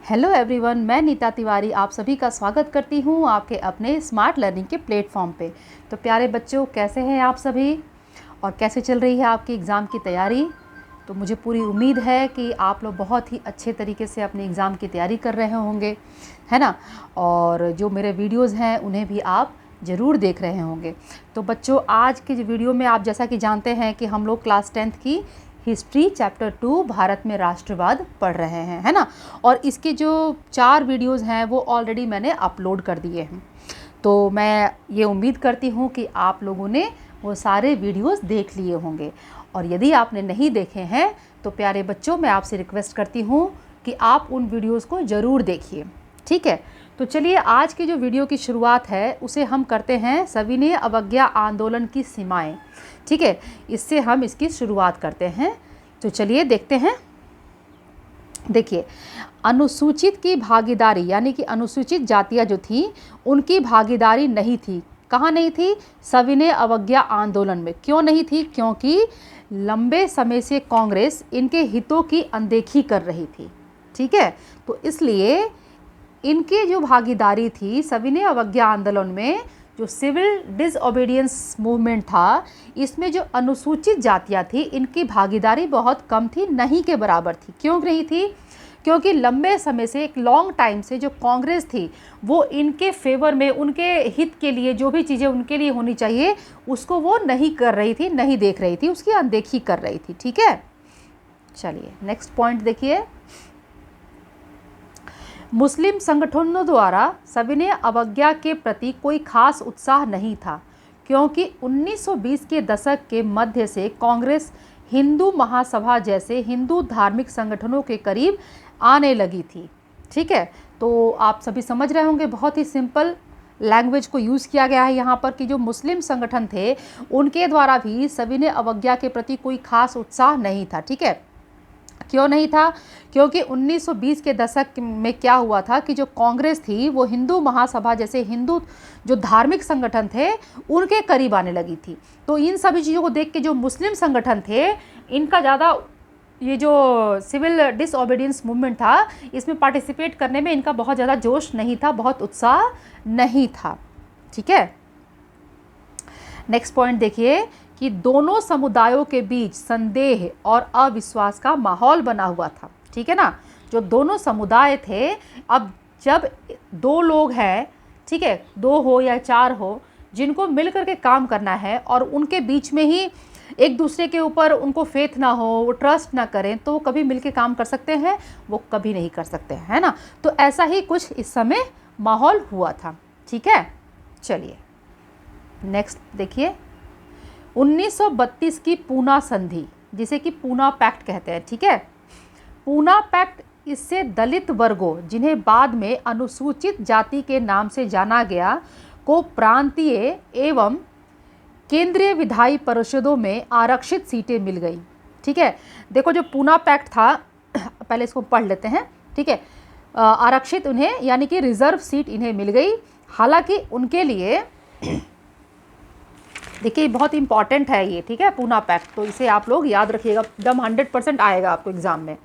Hello everyone, मैं नीता तिवारी आप सभी का स्वागत करती हूँ आपके अपने स्मार्ट लर्निंग के प्लेटफॉर्म पे। तो प्यारे बच्चों, कैसे हैं आप सभी और कैसे चल रही है आपकी एग्ज़ाम की तैयारी। तो मुझे पूरी उम्मीद है कि आप लोग बहुत ही अच्छे तरीके से अपने एग्ज़ाम की तैयारी कर रहे होंगे, है ना। और जो मेरे वीडियोज़ हैं उन्हें भी आप ज़रूर देख रहे होंगे। तो बच्चों, आज के वीडियो में आप जैसा कि जानते हैं कि हम लोग क्लास 10th की हिस्ट्री चैप्टर 2 भारत में राष्ट्रवाद पढ़ रहे हैं, है ना। और इसके जो 4 वीडियोज़ हैं वो ऑलरेडी मैंने अपलोड कर दिए हैं। तो मैं ये उम्मीद करती हूँ कि आप लोगों ने वो सारे वीडियोज़ देख लिए होंगे। और यदि आपने नहीं देखे हैं तो प्यारे बच्चों, मैं आपसे रिक्वेस्ट करती हूँ कि आप उन वीडियोज़ को ज़रूर देखिए, ठीक है। तो चलिए, आज की जो वीडियो की शुरुआत है उसे हम करते हैं सविनय अवज्ञा आंदोलन की सीमाएं, ठीक है। इससे हम इसकी शुरुआत करते हैं। तो चलिए देखते हैं। देखिए, अनुसूचित की भागीदारी यानी कि अनुसूचित जातियां जो थी उनकी भागीदारी नहीं थी। कहाँ नहीं थी? सविनय अवज्ञा आंदोलन में। क्यों नहीं थी? क्योंकि लंबे समय से कांग्रेस इनके हितों की अनदेखी कर रही थी, ठीक है। तो इसलिए इनकी जो भागीदारी थी सविनय अवज्ञा आंदोलन में, जो सिविल डिसओबीडियंस मूवमेंट था, इसमें जो अनुसूचित जातियां थी इनकी भागीदारी बहुत कम थी, नहीं के बराबर थी। क्यों नहीं थी? क्योंकि लंबे समय से, एक लॉन्ग टाइम से जो कांग्रेस थी वो इनके फेवर में, उनके हित के लिए जो भी चीज़ें उनके लिए होनी चाहिए उसको वो नहीं कर रही थी, नहीं देख रही थी, उसकी अनदेखी कर रही थी, ठीक है। चलिए नेक्स्ट पॉइंट देखिए। मुस्लिम संगठनों द्वारा सविनय अवज्ञा के प्रति कोई खास उत्साह नहीं था, क्योंकि 1920 के दशक के मध्य से कांग्रेस हिंदू महासभा जैसे हिंदू धार्मिक संगठनों के करीब आने लगी थी, ठीक है। तो आप सभी समझ रहे होंगे, बहुत ही सिंपल लैंग्वेज को यूज़ किया गया है यहाँ पर कि जो मुस्लिम संगठन थे उनके द्वारा भी सविनय अवज्ञा के प्रति कोई खास उत्साह नहीं था, ठीक है। क्यों नहीं था? क्योंकि 1920 के दशक में क्या हुआ था कि जो कांग्रेस थी वो हिंदू महासभा जैसे हिंदू जो धार्मिक संगठन थे उनके करीब आने लगी थी। तो इन सभी चीज़ों को देख के जो मुस्लिम संगठन थे इनका ज़्यादा, ये जो सिविल डिसओबीडियंस मूवमेंट था इसमें पार्टिसिपेट करने में इनका बहुत ज़्यादा जोश नहीं था, बहुत उत्साह नहीं था, ठीक है। नेक्स्ट पॉइंट देखिए कि दोनों समुदायों के बीच संदेह और अविश्वास का माहौल बना हुआ था, ठीक है ना। जो दोनों समुदाय थे, अब जब दो लोग हैं, ठीक है, 2 हो या 4 हो, जिनको मिल करके काम करना है और उनके बीच में ही एक दूसरे के ऊपर उनको फेथ ना हो, वो ट्रस्ट ना करें, तो वो कभी मिल के काम कर सकते हैं? वो कभी नहीं कर सकते, है ना। तो ऐसा ही कुछ इस समय माहौल हुआ था, ठीक है। चलिए नेक्स्ट देखिए। 1932 की पूना संधि, जिसे कि पूना पैक्ट कहते हैं, ठीक है। पूना पैक्ट, इससे दलित वर्गों, जिन्हें बाद में अनुसूचित जाति के नाम से जाना गया, को प्रांतीय एवं केंद्रीय विधायी परिषदों में आरक्षित सीटें मिल गई, ठीक है। देखो, जो पूना पैक्ट था, पहले इसको पढ़ लेते हैं, ठीक है। आरक्षित उन्हें यानी कि रिजर्व सीट इन्हें मिल गई। हालांकि उनके लिए, देखिए बहुत इंपॉर्टेंट है ये, ठीक है, पूना पैक्ट। तो इसे आप लोग याद रखिएगा, एकदम 100% आएगा आपको एग्जाम में।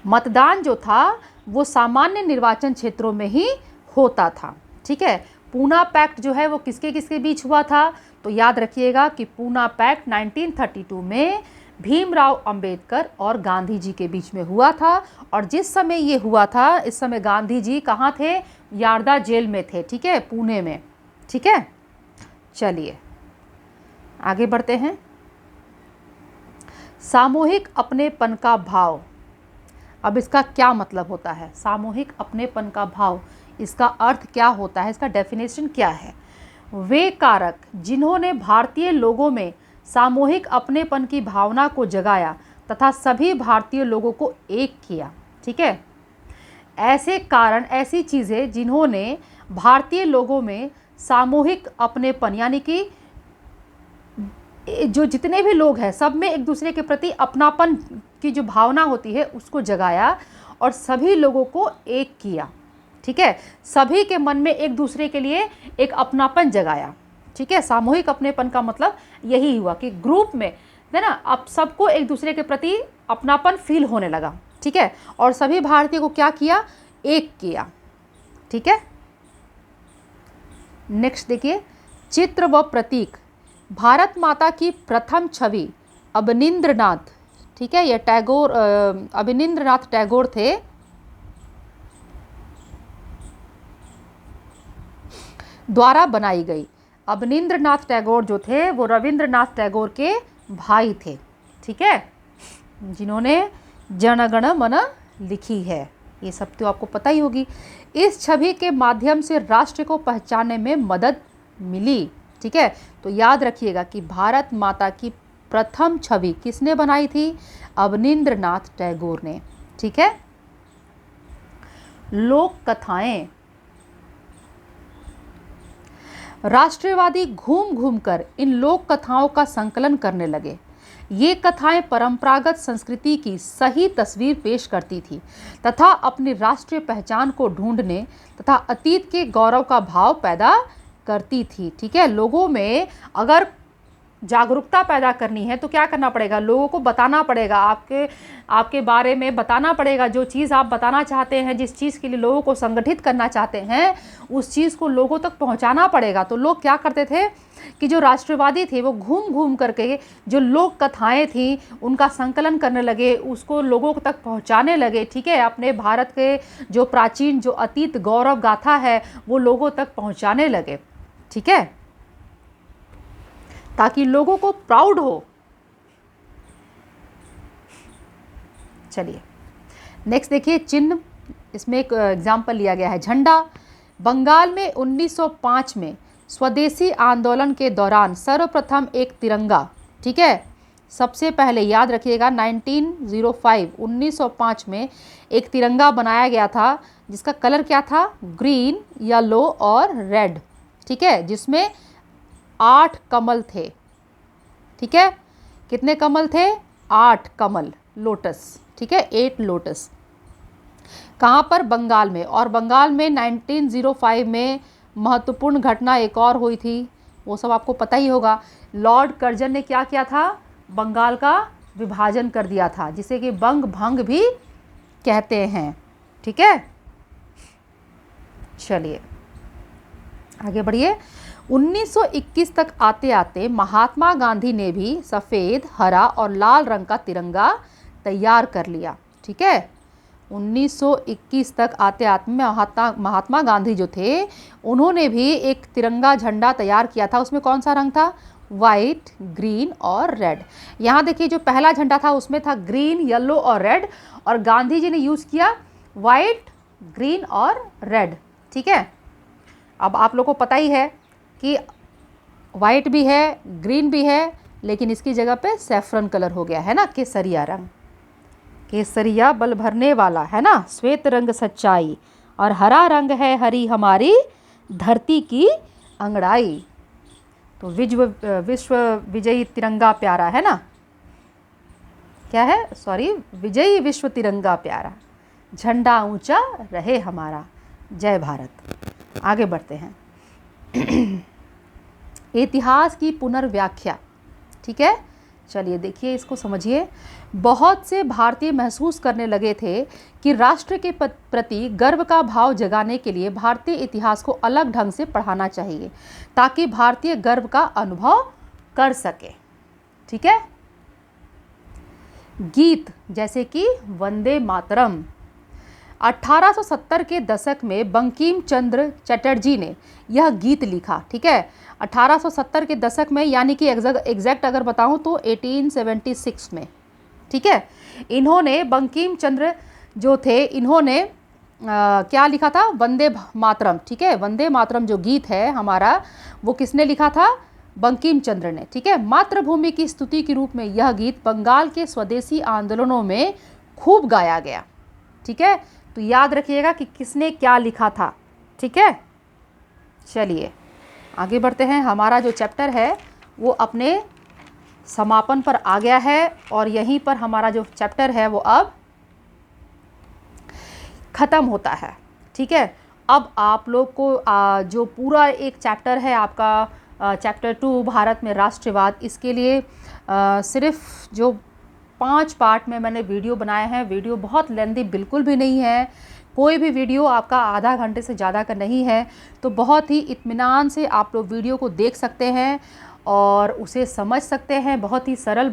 मतदान जो था वो सामान्य निर्वाचन क्षेत्रों में ही होता था, ठीक है। पूना पैक्ट जो है वो किसके किसके बीच हुआ था? तो याद रखिएगा कि पूना पैक्ट 1932 में भीमराव अंबेडकर और गांधी जी के बीच में हुआ था। और जिस समय ये हुआ था, इस समय गांधी जी कहाँ थे? यार्दा जेल में थे, ठीक है, पुणे में, ठीक है। चलिए आगे बढ़ते हैं। सामूहिक अपनेपन का भाव, अब इसका क्या मतलब होता है? सामूहिक अपनेपन का भाव, इसका अर्थ क्या होता है? इसका डेफिनेशन क्या है? वे कारक जिन्होंने भारतीय लोगों में सामूहिक अपनेपन की भावना को जगाया तथा सभी भारतीय लोगों को एक किया, ठीक है। ऐसे कारण, ऐसी चीज़ें जिन्होंने भारतीय लोगों में सामूहिक अपनेपन यानी कि जो जितने भी लोग हैं सब में एक दूसरे के प्रति अपनापन की जो भावना होती है उसको जगाया और सभी लोगों को एक किया, ठीक है। सभी के मन में एक दूसरे के लिए एक अपनापन जगाया, ठीक है। सामूहिक अपनेपन का मतलब यही हुआ कि ग्रुप में, है ना, अब सबको एक दूसरे के प्रति अपनापन फील होने लगा, ठीक है, और सभी भारतीयों को क्या किया, एक किया। ठीक है, नेक्स्ट देखिए, चित्र व प्रतीक। भारत माता की प्रथम छवि अवनींद्रनाथ, ठीक है, ये टैगोर, अवनींद्रनाथ टैगोर थे, द्वारा बनाई गई। अवनींद्रनाथ टैगोर जो थे वो रविंद्रनाथ टैगोर के भाई थे। ठीक है, जिन्होंने जनगण मन लिखी है, ये सब तो आपको पता ही होगी। इस छवि के माध्यम से राष्ट्र को पहचानने में मदद मिली। ठीक है, तो याद रखिएगा कि भारत माता की प्रथम छवि किसने बनाई थी, अवनींद्रनाथ टैगोर ने। ठीक है, लोक कथाएं। राष्ट्रवादी घूम घूम कर इन लोक कथाओं का संकलन करने लगे। ये कथाएं परंपरागत संस्कृति की सही तस्वीर पेश करती थी तथा अपनी राष्ट्रीय पहचान को ढूंढने तथा अतीत के गौरव का भाव पैदा करती थी। ठीक है, लोगों में अगर जागरूकता पैदा करनी है तो क्या करना पड़ेगा, लोगों को बताना पड़ेगा, आपके बारे में बताना पड़ेगा। जो चीज़ आप बताना चाहते हैं, जिस चीज़ के लिए लोगों को संगठित करना चाहते हैं, उस चीज़ को लोगों तक पहुंचाना पड़ेगा। तो लोग क्या करते थे कि जो राष्ट्रवादी थे वो घूम घूम करके जो लोक कथाएं थी उनका संकलन करने लगे, उसको लोगों तक पहुंचाने लगे। ठीक है, अपने भारत के जो प्राचीन, जो अतीत गौरव गाथा है वो लोगों तक पहुंचाने लगे। ठीक है, ताकि लोगों को प्राउड हो। चलिए नेक्स्ट देखिए, चिन्ह। इसमें एक एग्जाम्पल लिया गया है, झंडा। बंगाल में 1905 में स्वदेशी आंदोलन के दौरान सर्वप्रथम एक तिरंगा, ठीक है, सबसे पहले याद रखिएगा 1905 में एक तिरंगा बनाया गया था जिसका कलर क्या था, ग्रीन, येलो और रेड। ठीक है, जिसमें 8 कमल थे। ठीक है, कितने कमल थे, 8 कमल, लोटस। ठीक है, 8 लोटस। कहाँ पर, बंगाल में। और बंगाल में 1905 में महत्वपूर्ण घटना एक और हुई थी, वो सब आपको पता ही होगा। लॉर्ड कर्जन ने क्या किया था, बंगाल का विभाजन कर दिया था, जिसे कि बंग भंग भी कहते हैं। ठीक है, चलिए आगे बढ़िए। 1921 तक आते आते महात्मा गांधी ने भी सफ़ेद, हरा और लाल रंग का तिरंगा तैयार कर लिया। ठीक है, 1921 तक आते आते महात्मा गांधी जो थे उन्होंने भी एक तिरंगा झंडा तैयार किया था। उसमें कौन सा रंग था, वाइट, ग्रीन और रेड। यहाँ देखिए जो पहला झंडा था उसमें था ग्रीन, येलो और रेड, और गांधी जी ने यूज़ किया वाइट, ग्रीन और रेड। ठीक है, अब आप लोग को पता ही है कि वाइट भी है, ग्रीन भी है, लेकिन इसकी जगह पे सैफरन कलर हो गया है ना, केसरिया रंग। केसरिया बल भरने वाला है ना, श्वेत रंग सच्चाई, और हरा रंग है हरी हमारी धरती की अंगड़ाई। तो विश्व विजयी तिरंगा प्यारा है ना, क्या है, सॉरी, विजयी विश्व तिरंगा प्यारा, झंडा ऊंचा रहे हमारा, जय भारत। आगे बढ़ते हैं। इतिहास की पुनर्व्याख्या। ठीक है, चलिए देखिए, इसको समझिए। बहुत से भारतीय महसूस करने लगे थे कि राष्ट्र के प्रति गर्व का भाव जगाने के लिए भारतीय इतिहास को अलग ढंग से पढ़ाना चाहिए ताकि भारतीय गर्व का अनुभव कर सके। ठीक है, गीत जैसे कि वंदे मातरम। 1870 के दशक में बंकिम चंद्र चटर्जी ने यह गीत लिखा। ठीक है, 1870 के दशक में, यानी कि एग्जैक्ट अगर बताऊं तो 1876 में। ठीक है, इन्होंने, बंकिम चंद्र जो थे, इन्होंने क्या लिखा था, वंदे मातरम। ठीक है, वंदे मातरम जो गीत है हमारा, वो किसने लिखा था, बंकिम चंद्र ने। ठीक है, मातृभूमि की स्तुति के रूप में यह गीत बंगाल के स्वदेशी आंदोलनों में खूब गाया गया। ठीक है, तो याद रखिएगा कि किसने क्या लिखा था। ठीक है, चलिए आगे बढ़ते हैं। हमारा जो चैप्टर है वो अपने समापन पर आ गया है, और यहीं पर हमारा जो चैप्टर है वो अब ख़त्म होता है। ठीक है, अब आप लोग को जो पूरा एक चैप्टर है आपका चैप्टर 2 भारत में राष्ट्रवाद, इसके लिए सिर्फ जो 5 पार्ट में मैंने वीडियो बनाए हैं। वीडियो बहुत लेंथी बिल्कुल भी नहीं है, कोई भी वीडियो आपका आधा घंटे से ज़्यादा का नहीं है। तो बहुत ही इत्मीनान से आप लोग वीडियो को देख सकते हैं और उसे समझ सकते हैं। बहुत ही सरल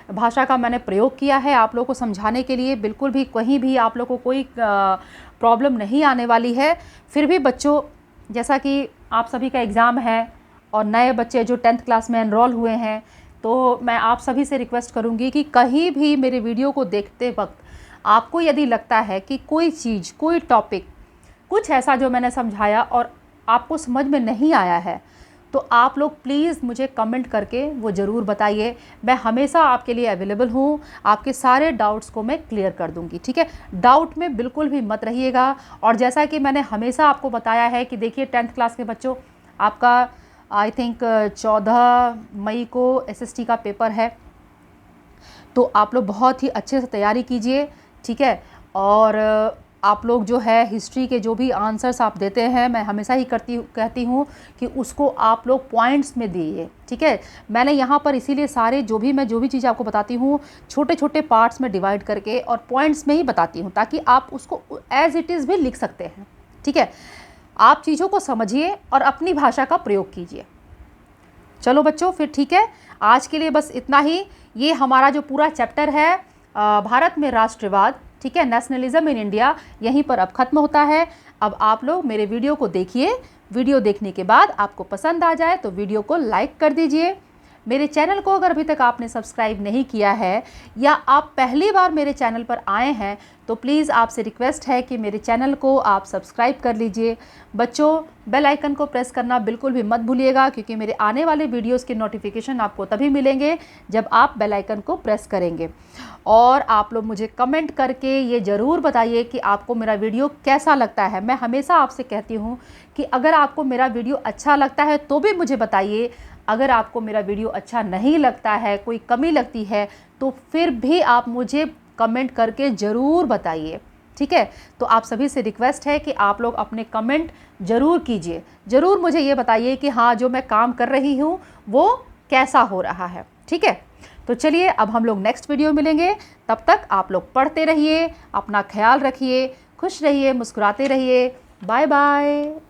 भाषा का मैंने प्रयोग किया है आप लोगों को समझाने के लिए। बिल्कुल भी कहीं भी आप लोगों को कोई प्रॉब्लम नहीं आने वाली है। फिर भी बच्चों, जैसा कि आप सभी का एग्ज़ाम है और नए बच्चे जो 10th क्लास में एनरोल हुए हैं, तो मैं आप सभी से रिक्वेस्ट करूंगी कि कहीं भी मेरे वीडियो को देखते वक्त आपको यदि लगता है कि कोई चीज़, कोई टॉपिक, कुछ ऐसा जो मैंने समझाया और आपको समझ में नहीं आया है, तो आप लोग प्लीज़ मुझे कमेंट करके वो ज़रूर बताइए। मैं हमेशा आपके लिए अवेलेबल हूँ, आपके सारे डाउट्स को मैं क्लियर कर दूँगी, ठीक है। डाउट में बिल्कुल भी मत रहिएगा। और जैसा कि मैंने हमेशा आपको बताया है कि देखिए 10th क्लास के बच्चों, आपका आई थिंक 14 मई को SST का पेपर है, तो आप लोग बहुत ही अच्छे से तैयारी कीजिए, ठीक है। और आप लोग जो है हिस्ट्री के जो भी आंसर्स आप देते हैं, मैं हमेशा ही कहती हूँ कि उसको आप लोग पॉइंट्स में दिए, ठीक है। मैंने यहाँ पर इसीलिए सारे जो भी चीज़ आपको बताती हूँ छोटे छोटे पार्ट्स में डिवाइड करके और पॉइंट्स में ही बताती हूँ, ताकि आप उसको एज़ इट इज़ भी लिख सकते हैं, ठीक है। आप चीज़ों को समझिए और अपनी भाषा का प्रयोग कीजिए। चलो बच्चों, फिर ठीक है, आज के लिए बस इतना ही। ये हमारा जो पूरा चैप्टर है भारत में राष्ट्रवाद, ठीक है, नेशनलिज्म इन इंडिया, यहीं पर अब ख़त्म होता है। अब आप लोग मेरे वीडियो को देखिए। वीडियो देखने के बाद आपको पसंद आ जाए तो वीडियो को लाइक कर दीजिए। मेरे चैनल को अगर अभी तक आपने सब्सक्राइब नहीं किया है या आप पहली बार मेरे चैनल पर आए हैं, तो प्लीज़ आपसे रिक्वेस्ट है कि मेरे चैनल को आप सब्सक्राइब कर लीजिए। बच्चों, बेल आइकन को प्रेस करना बिल्कुल भी मत भूलिएगा, क्योंकि मेरे आने वाले वीडियोस के नोटिफिकेशन आपको तभी मिलेंगे जब आप बेल आइकन को प्रेस करेंगे। और आप लोग मुझे कमेंट करके ये ज़रूर बताइए कि आपको मेरा वीडियो कैसा लगता है। मैं हमेशा आपसे कहती हूँ कि अगर आपको मेरा वीडियो अच्छा लगता है तो भी मुझे बताइए, अगर आपको मेरा वीडियो अच्छा नहीं लगता है, कोई कमी लगती है, तो फिर भी आप मुझे कमेंट करके ज़रूर बताइए, ठीक है। तो आप सभी से रिक्वेस्ट है कि आप लोग अपने कमेंट ज़रूर कीजिए। ज़रूर मुझे ये बताइए कि हाँ, जो मैं काम कर रही हूँ वो कैसा हो रहा है, ठीक है। तो चलिए, अब हम लोग नेक्स्ट वीडियो मिलेंगे। तब तक आप लोग पढ़ते रहिए, अपना ख्याल रखिए, खुश रहिए, मुस्कुराते रहिए। Bye bye.